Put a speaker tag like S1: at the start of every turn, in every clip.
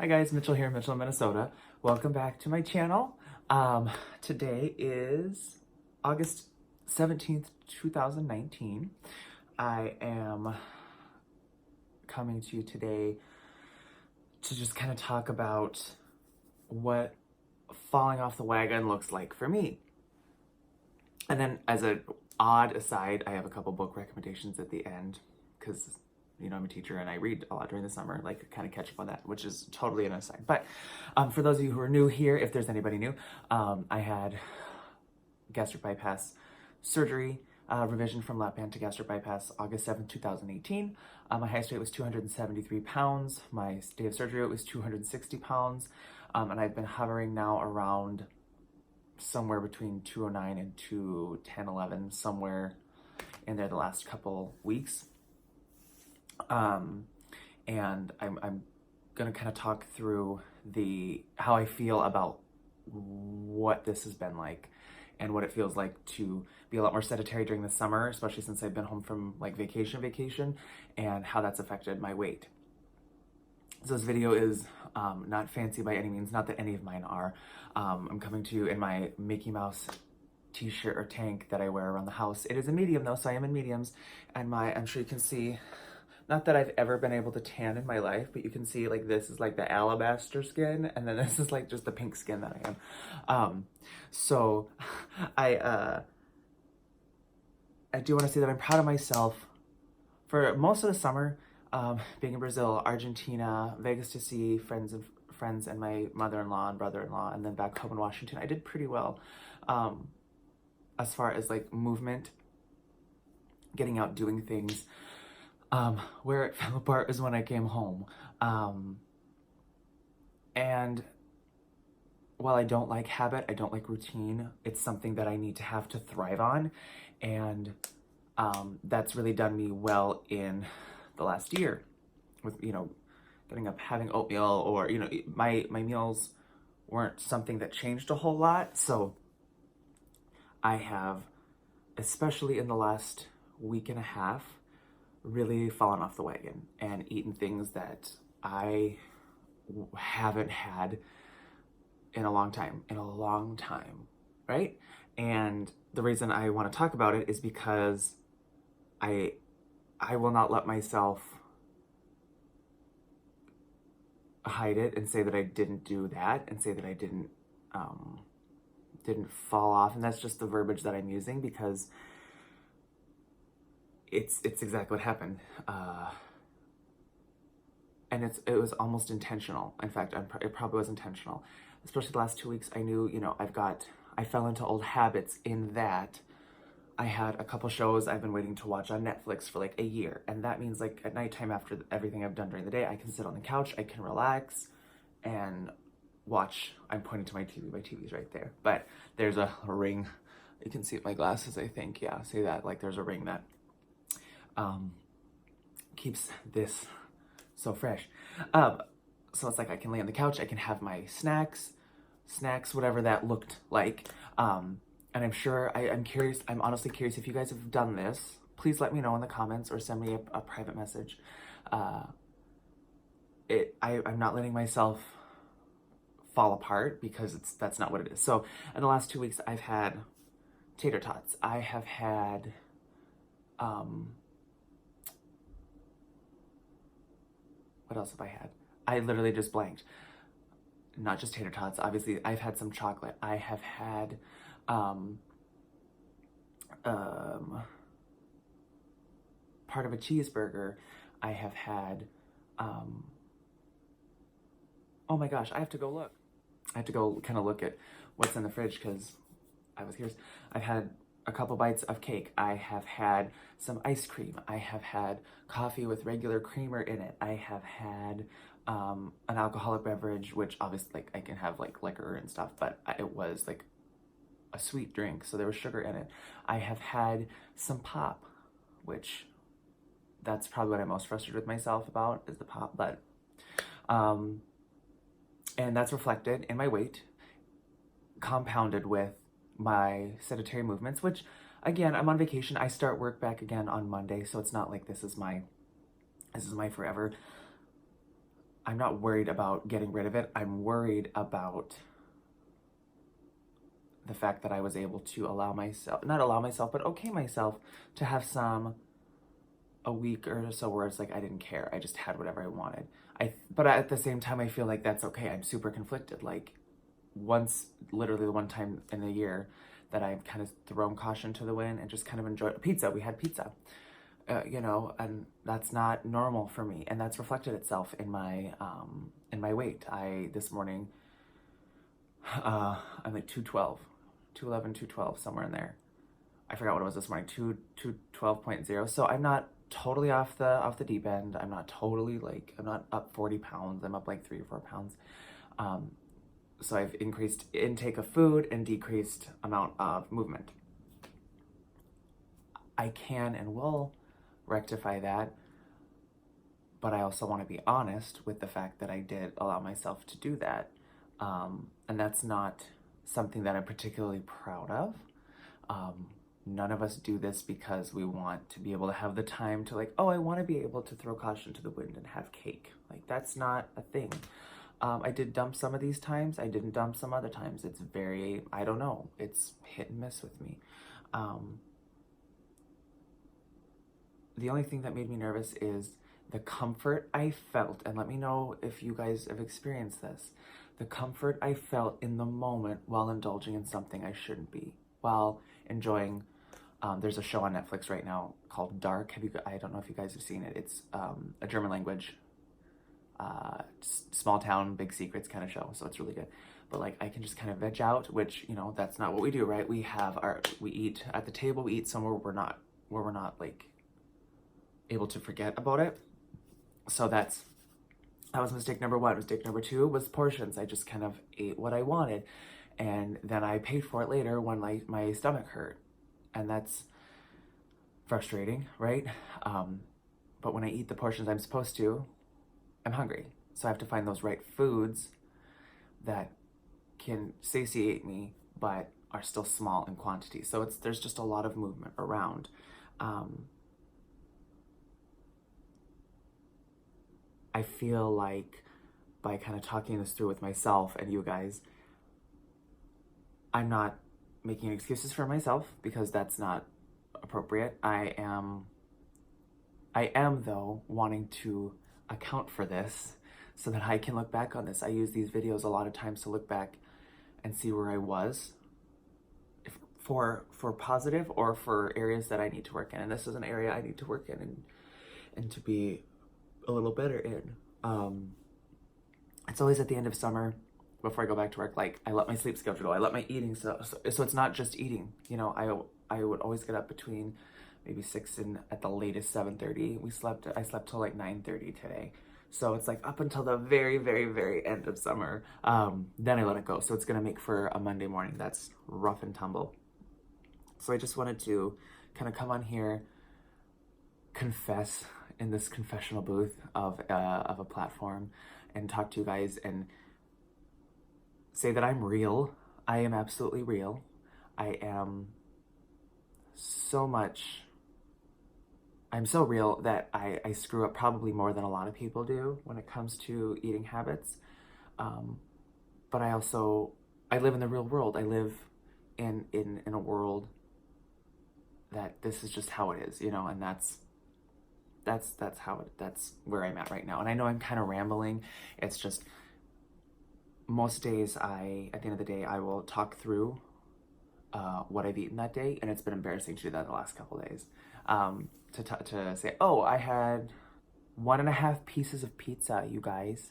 S1: Hi guys, Mitchell here, Mitchell, Minnesota. Welcome back to my channel. Today is August 17th, 2019. I am coming to you today to just kind of talk about what falling off the wagon looks like for me. And then as an odd aside, I have a couple book recommendations at the end because I'm a teacher and I read a lot during the summer, like kind of catch up on that, which is totally an aside. But for those of you who are new here, if there's anybody new, I had gastric bypass surgery, revision from lap band to gastric bypass, August 7th, 2018. My highest weight was 273 pounds. My day of surgery weight was 260 pounds. And I've been hovering now around somewhere between 209 and 210, 11, somewhere in there the last couple weeks. And I'm gonna kind of talk through how I feel about what this has been like and what it feels like to be a lot more sedentary during the summer, especially since I've been home from like vacation, and how that's affected my weight. So this video is not fancy by any means, not that any of mine are. I'm coming to you in my Mickey Mouse t-shirt or tank that I wear around the house. It is a medium though, so I am in mediums, and I'm sure you can see, not that I've ever been able to tan in my life, but you can see like this is like the alabaster skin, and then this is like just the pink skin that I am. So I do want to say that I'm proud of myself for most of the summer, being in Brazil, Argentina, Vegas to see friends and my mother-in-law and brother-in-law, and then back home in Washington. I did pretty well as far as like movement, getting out, doing things. Where it fell apart is when I came home. And while I don't like habit, I don't like routine, it's something that I need to have to thrive on. And that's really done me well in the last year with, getting up, having oatmeal, or, my meals weren't something that changed a whole lot. So I have, especially in the last week and a half, really fallen off the wagon and eaten things that I haven't had in a long time, right? And the reason I want to talk about it is because I will not let myself hide it and say that I didn't do that and say that I didn't fall off. And that's just the verbiage that I'm using because it's exactly what happened. And it was almost intentional. In fact, it probably was intentional. Especially the last 2 weeks, I knew, I fell into old habits in that I had a couple shows I've been waiting to watch on Netflix for like a year. And that means like at nighttime after everything I've done during the day, I can sit on the couch, I can relax and watch. I'm pointing to my TV. My TV's right there. But there's a ring. You can see it in my glasses, I think. Yeah, see that? Like there's a ring that keeps this so fresh. So it's like I can lay on the couch, I can have my snacks, whatever that looked like. And I'm sure, I'm curious, I'm honestly curious if you guys have done this. Please let me know in the comments or send me a private message. I'm not letting myself fall apart because that's not what it is. So in the last 2 weeks, I've had tater tots. I have had, what else have I had? I literally just blanked. Not just tater tots. Obviously, I've had some chocolate. I have had part of a cheeseburger. I have had oh my gosh, I have to go look. I have to go kind of look at what's in the fridge because I was curious. I've had a couple bites of cake. I have had some ice cream. I have had coffee with regular creamer in it. I have had an alcoholic beverage, which obviously like I can have like liquor and stuff, but it was like a sweet drink, so there was sugar in it. I have had some pop, which that's probably what I'm most frustrated with myself about is the pop, but and that's reflected in my weight, compounded with my sedentary movements, which again, I'm on vacation. I start work back again on Monday, so it's not like this is my forever. I'm not worried about getting rid of it. I'm worried about the fact that I was able to not allow myself, but okay myself to have a week or so where it's like I didn't care. I just had whatever I wanted. But at the same time, I feel like that's okay. I'm super conflicted. Like literally the one time in the year that I've kind of thrown caution to the wind and just kind of enjoyed pizza. We had pizza, and that's not normal for me, and that's reflected itself in my weight. This morning, I'm like 212, 211, 212, somewhere in there. I forgot what it was this morning, 212.0. So I'm not totally off the deep end. I'm not totally I'm not up 40 pounds. I'm up like 3 or 4 pounds. So I've increased intake of food and decreased amount of movement. I can and will rectify that, but I also want to be honest with the fact that I did allow myself to do that. And that's not something that I'm particularly proud of. None of us do this because we want to be able to have the time to I want to be able to throw caution to the wind and have cake. That's not a thing. I did dump some of these times. I didn't dump some other times. It's I don't know. It's hit and miss with me. The only thing that made me nervous is the comfort I felt, and let me know if you guys have experienced this, the comfort I felt in the moment while indulging in something I shouldn't be, while enjoying, there's a show on Netflix right now called Dark. I don't know if you guys have seen it. It's a German language, small town, big secrets kind of show, so it's really good. But I can just kind of veg out, which, that's not what we do, right? We eat at the table, we eat somewhere we're not able to forget about it. So that was mistake number 1. Mistake number 2 was portions. I just kind of ate what I wanted, and then I paid for it later when my stomach hurt, and that's frustrating, right? But when I eat the portions I'm supposed to, I'm hungry. So I have to find those right foods that can satiate me, but are still small in quantity. So there's just a lot of movement around. I feel like by kind of talking this through with myself and you guys, I'm not making excuses for myself because that's not appropriate. I am though wanting to account for this so that I can look back on this. I use these videos a lot of times to look back and see where I was, for positive or for areas that I need to work in. And this is an area I need to work in and to be a little better in. It's always at the end of summer before I go back to work, I let my sleep schedule, I let my eating, so it's not just eating. I would always get up between maybe 6 and at the latest 7:30. I slept till 9:30 today. So it's up until the very, very, very end of summer. Then I let it go. So it's gonna make for a Monday morning that's rough and tumble. So I just wanted to kind of come on here, confess in this confessional booth of a platform, and talk to you guys and say that I'm real. I am absolutely real. I am I'm so real that I screw up probably more than a lot of people do when it comes to eating habits. But I live in the real world. I live in a world that this is just how it is, and that's where I'm at right now. And I know I'm kind of rambling. It's just most days at the end of the day, I will talk through what I've eaten that day, and it's been embarrassing to do that the last couple of days. To say, oh, I had 1.5 pieces of pizza, you guys.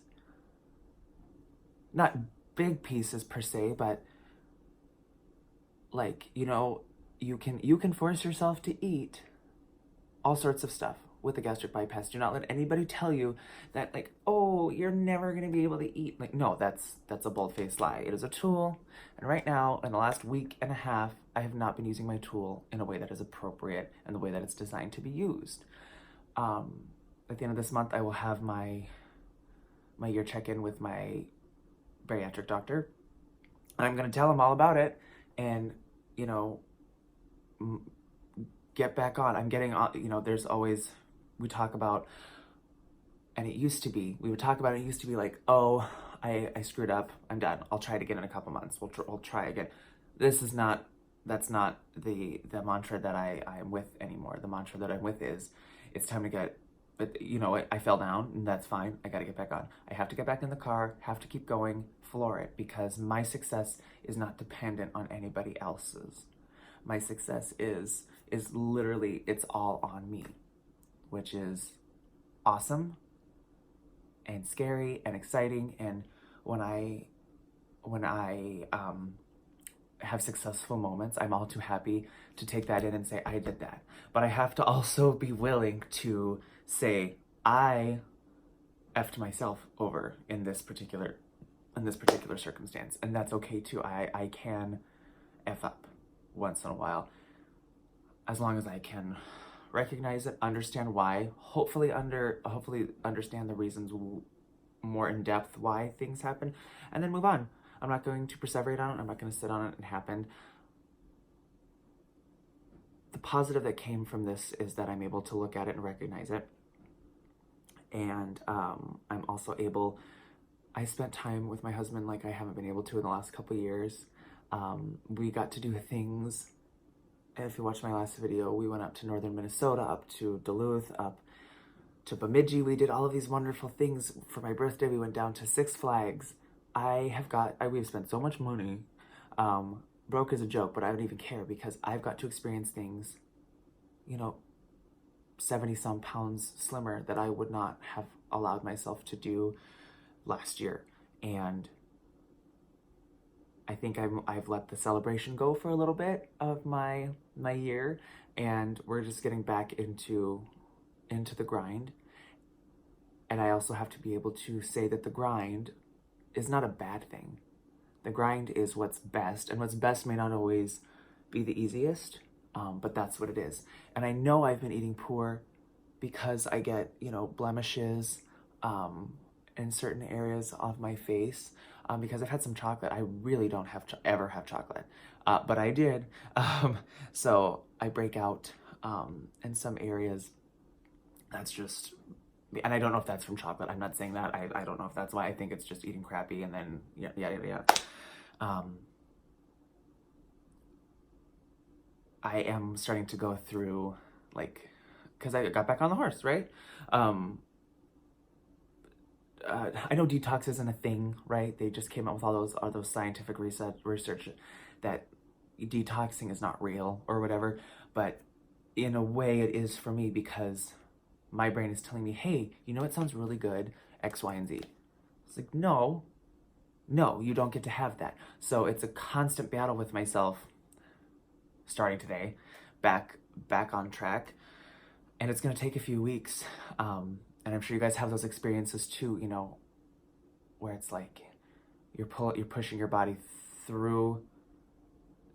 S1: Not big pieces per se, but you can force yourself to eat all sorts of stuff with a gastric bypass. Do not let anybody tell you that oh, you're never gonna be able to eat. No, that's a bold-faced lie. It is a tool, and right now, in the last week and a half, I have not been using my tool in a way that is appropriate and the way that it's designed to be used. At the end of this month, I will have my year check-in with my bariatric doctor. I'm gonna tell him all about it, and get back on. I'm getting on. There's always, we talk about And it used to be, we would talk about it, it used to be like, oh, I screwed up, I'm done, I'll try it again in a couple months, we'll try again. That's not the mantra that I am with anymore. The mantra that I'm with is, it's time to get, but you know, I fell down, and that's fine, I gotta get back on. I have to get back in the car, have to keep going, floor it, because my success is not dependent on anybody else's. My success is literally, it's all on me, which is awesome and scary and exciting. And when I have successful moments, I'm all too happy to take that in and say, I did that. But I have to also be willing to say, I effed myself over in this particular circumstance. And that's okay too. I can F up once in a while, as long as I can recognize it, understand why, hopefully understand the reasons more in depth why things happen, and then move on. I'm not going to perseverate on it. I'm not going to sit on it and happened. The positive that came from this is that I'm able to look at it and recognize it. And I'm also able, I spent time with my husband like I haven't been able to in the last couple of years. We got to do things. If you watched my last video, we went up to northern Minnesota, up to Duluth, up to Bemidji. We did all of these wonderful things. For my birthday, we went down to Six Flags. We've spent so much money. Broke is a joke, but I don't even care, because I've got to experience things, 70 some pounds slimmer that I would not have allowed myself to do last year. And I think I've let the celebration go for a little bit of my year, and we're just getting back into the grind. And I also have to be able to say that the grind is not a bad thing. The grind is what's best, and what's best may not always be the easiest, but that's what it is. And I know I've been eating poor because I get, blemishes in certain areas of my face, because I've had some chocolate. I really don't ever have chocolate, but I did. So I break out in some areas. That's just, and I don't know if that's from chocolate. I'm not saying that. I don't know if that's why. I think it's just eating crappy, and then yeah. I am starting to go through, because I got back on the horse, right? I know detox isn't a thing, right? They just came out with all those scientific research that detoxing is not real or whatever, but in a way it is for me, because my brain is telling me, hey, it sounds really good, X, Y, and Z. It's like, no, you don't get to have that. So it's a constant battle with myself, starting today, back on track. And it's going to take a few weeks. And I'm sure you guys have those experiences too, where it's like you're pushing your body through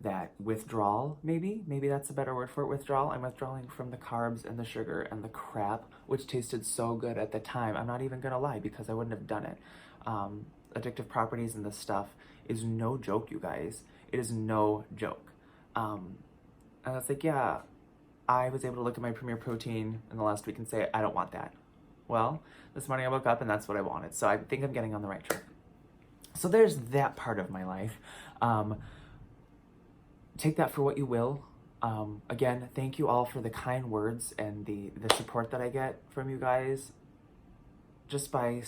S1: that withdrawal, maybe that's a better word for it, withdrawal. I'm withdrawing from the carbs and the sugar and the crap, which tasted so good at the time. I'm not even gonna lie, because I wouldn't have done it. Addictive properties and this stuff is no joke, you guys. It is no joke. And it's like, yeah, I was able to look at my Premier Protein in the last week and say, I don't want that. Well, this morning I woke up and that's what I wanted. So I think I'm getting on the right track. So there's that part of my life. Take that for what you will. Again, thank you all for the kind words and the support that I get from you guys, just by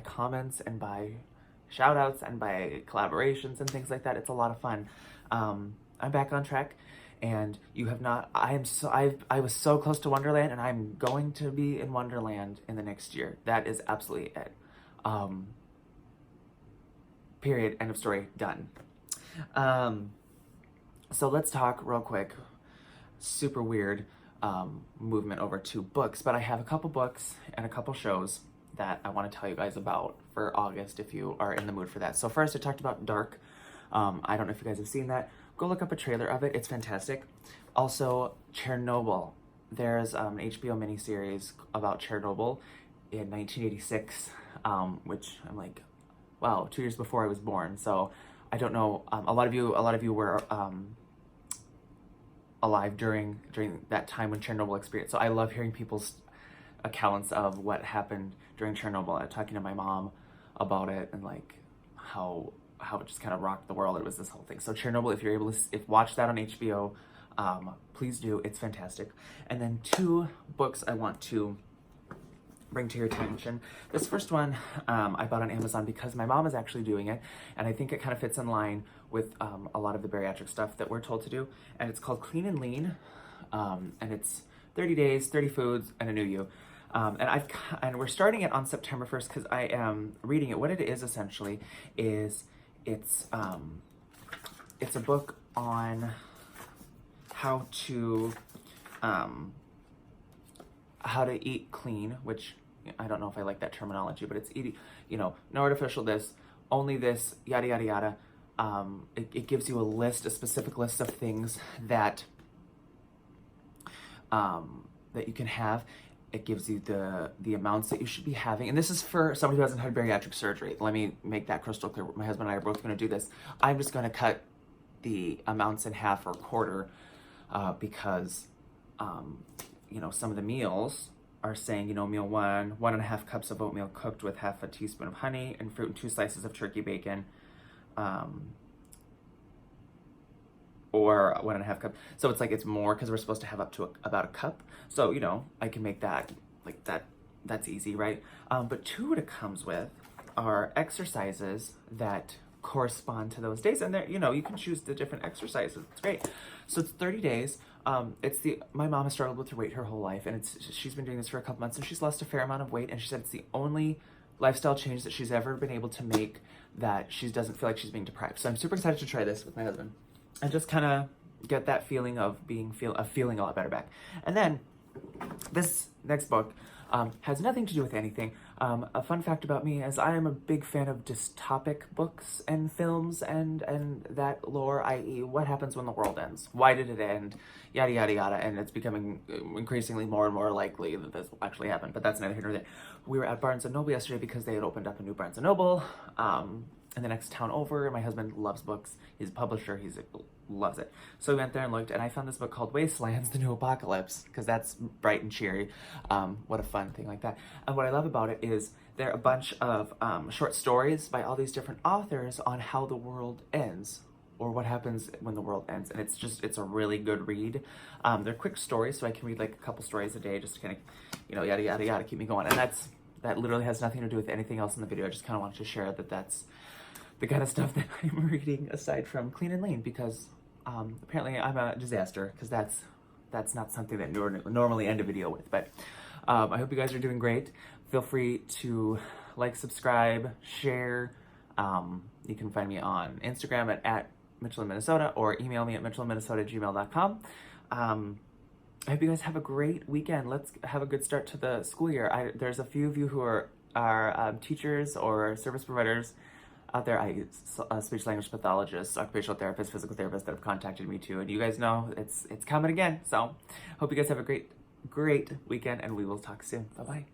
S1: comments and by shout outs and by collaborations and things like that. It's a lot of fun. I'm back on track, and you have not. I was so close to Wonderland, and I'm going to be in Wonderland in the next year. That is absolutely it. Period. End of story. Done. So let's talk real quick. Super weird movement over to books, but I have a couple books and a couple shows that I want to tell you guys about for August if you are in the mood for that. So first, I talked about Dark. I don't know if you guys have seen that. Go look up a trailer of it. It's fantastic. Also, Chernobyl. There's an HBO miniseries about Chernobyl in 1986, which I'm like, wow, 2 years before I was born. So I don't know. A lot of you were alive during that time when Chernobyl experienced. So I love hearing people's accounts of what happened during Chernobyl, talking to my mom about it, and like how it just kind of rocked the world. It was this whole thing. So Chernobyl, if you're able to watch that on HBO, please do. It's fantastic. And then 2 books I want to bring to your attention. This first one I bought on Amazon because my mom is actually doing it, and I think it kind of fits in line with a lot of the bariatric stuff that we're told to do. And it's called Clean and Lean, and it's 30 days, 30 foods, and a new you. And we're starting it on September 1st because I am reading it. What it is essentially is it's a book on how to eat clean, which I don't know if I like that terminology, but it's eating, no artificial this, only this, yada, yada, yada. It gives you a specific list of things that you can have. It gives you the amounts that you should be having. And this is for somebody who hasn't had bariatric surgery. Let me make that crystal clear. My husband and I are both going to do this. I'm just going to cut the amounts in half or a quarter because, some of the meals are saying, meal 1.5 cups of oatmeal cooked with half a teaspoon of honey and fruit and 2 slices of turkey bacon, or 1.5 cups. So it's like, it's more because we're supposed to have up to about a cup. So, I can make that like that. That's easy, right? But 2 what it comes with are exercises that correspond to those days. And there, you can choose the different exercises. It's great. So it's 30 days. My mom has struggled with her weight her whole life, and she's been doing this for a couple months, and she's lost a fair amount of weight, and she said it's the only lifestyle change that she's ever been able to make that she doesn't feel like she's being deprived. So I'm super excited to try this with my husband and just kind of get that feeling of feeling a lot better back. And then this next book has nothing to do with anything. A fun fact about me is I am a big fan of dystopic books and films and that lore, i.e. what happens when the world ends? Why did it end? Yada, yada, yada. And it's becoming increasingly more and more likely that this will actually happen. But that's neither here nor there. We were at Barnes & Noble yesterday because they had opened up a new Barnes & Noble in the next town over. My husband loves books. He's a publisher. He loves it. So we went there and looked, and I found this book called Wastelands, The New Apocalypse, because that's bright and cheery. What a fun thing like that. And what I love about it is there are a bunch of short stories by all these different authors on how the world ends, or what happens when the world ends. And it's a really good read. They're quick stories, so I can read like a couple stories a day just to kind of, yada, yada, yada, keep me going. And that literally has nothing to do with anything else in the video. I just kind of wanted to share that that's the kind of stuff that I'm reading aside from Clean and Lean, because apparently I'm a disaster, because that's not something that normally end a video with. But I hope you guys are doing great. Feel free to like, subscribe, share. You can find me on Instagram at Mitchell in Minnesota, or email me at mitchellinminnesota@gmail.com. I hope you guys have a great weekend. Let's have a good start to the school year. There's a few of you who are teachers or service providers out there. Speech language pathologists, occupational therapists, physical therapists that have contacted me too. And you guys know it's coming again. So hope you guys have a great weekend, and we will talk soon. Bye-bye.